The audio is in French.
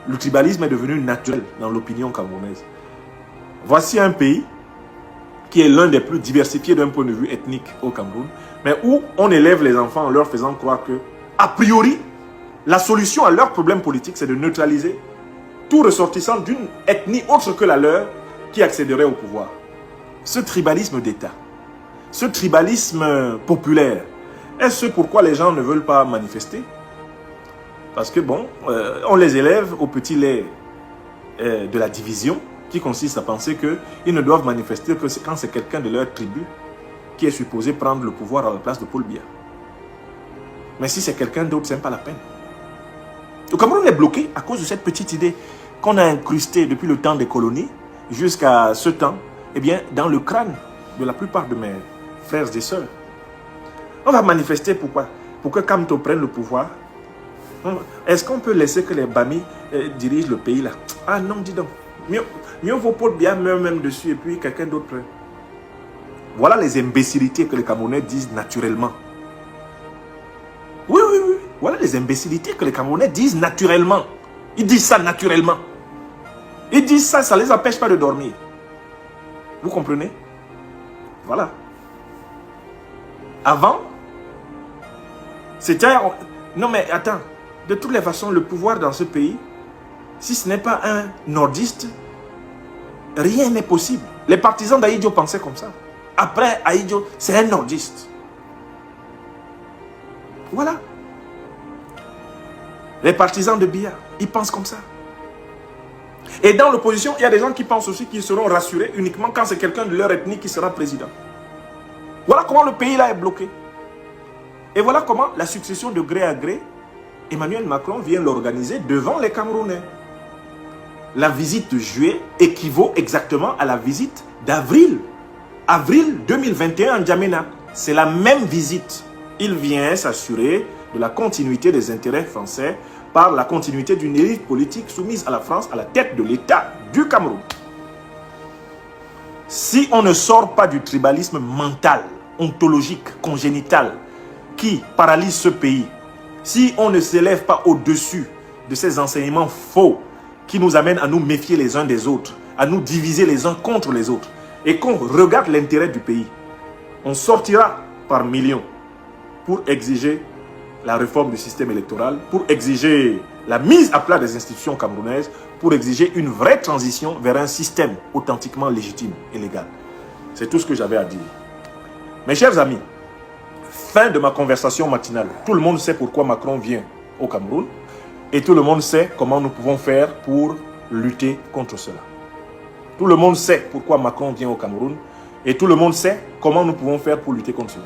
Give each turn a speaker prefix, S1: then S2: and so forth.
S1: le tribalisme est devenu naturel dans l'opinion camerounaise. Voici un pays qui est l'un des plus diversifiés d'un point de vue ethnique au Cameroun, mais où on élève les enfants en leur faisant croire que, a priori, la solution à leurs problèmes politiques, c'est de neutraliser tout ressortissant d'une ethnie autre que la leur qui accéderait au pouvoir. Ce tribalisme d'État, ce tribalisme populaire, est-ce pourquoi les gens ne veulent pas manifester? Parce que bon, on les élève au petit lait de la division, qui consiste à penser qu'ils ne doivent manifester que quand c'est quelqu'un de leur tribu qui est supposé prendre le pouvoir à la place de Paul Biya. Mais si c'est quelqu'un d'autre, ce n'est pas la peine. Le Cameroun est bloqué à cause de cette petite idée qu'on a incrustée depuis le temps des colonies jusqu'à ce temps, eh bien, dans le crâne de la plupart de mes frères et sœurs. On va manifester pourquoi? Pour que Kamto prenne le pouvoir. Est-ce qu'on peut laisser que les Bami dirigent le pays là? Ah non, dis donc. Mieux vaut Paul Biya meurt même dessus et puis quelqu'un d'autre prenne. Voilà les imbécilités que les Camerounais disent naturellement. Oui. Voilà les imbécilités que les Camerounais disent naturellement. Ils disent ça naturellement. Ils disent ça, ça ne les empêche pas de dormir. Vous comprenez? Voilà. Avant, c'était... Non mais attends, de toutes les façons, le pouvoir dans ce pays, si ce n'est pas un nordiste, rien n'est possible. Les partisans d'Aïdjo pensaient comme ça. Après Aïdjo, c'est un nordiste. Voilà. Les partisans de Biya, ils pensent comme ça. Et dans l'opposition, il y a des gens qui pensent aussi qu'ils seront rassurés uniquement quand c'est quelqu'un de leur ethnie qui sera président. Voilà comment le pays là est bloqué. Et voilà comment la succession de gré à gré, Emmanuel Macron vient l'organiser devant les Camerounais. La visite de juillet équivaut exactement à la visite d'avril. Avril 2021 en Djamena. C'est la même visite. Il vient s'assurer de la continuité des intérêts français par la continuité d'une élite politique soumise à la France à la tête de l'État du Cameroun. Si on ne sort pas du tribalisme mental, ontologique, congénital, qui paralyse ce pays, si on ne s'élève pas au-dessus de ces enseignements faux qui nous amènent à nous méfier les uns des autres, à nous diviser les uns contre les autres, et qu'on regarde l'intérêt du pays, on sortira par millions pour exiger la réforme du système électoral, pour exiger la mise à plat des institutions camerounaises, pour exiger une vraie transition vers un système authentiquement légitime et légal. C'est tout ce que j'avais à dire. Mes chers amis, fin de ma conversation matinale. Tout le monde sait pourquoi Macron vient au Cameroun et tout le monde sait comment nous pouvons faire pour lutter contre cela. Tout le monde sait pourquoi Macron vient au Cameroun et tout le monde sait comment nous pouvons faire pour lutter contre cela.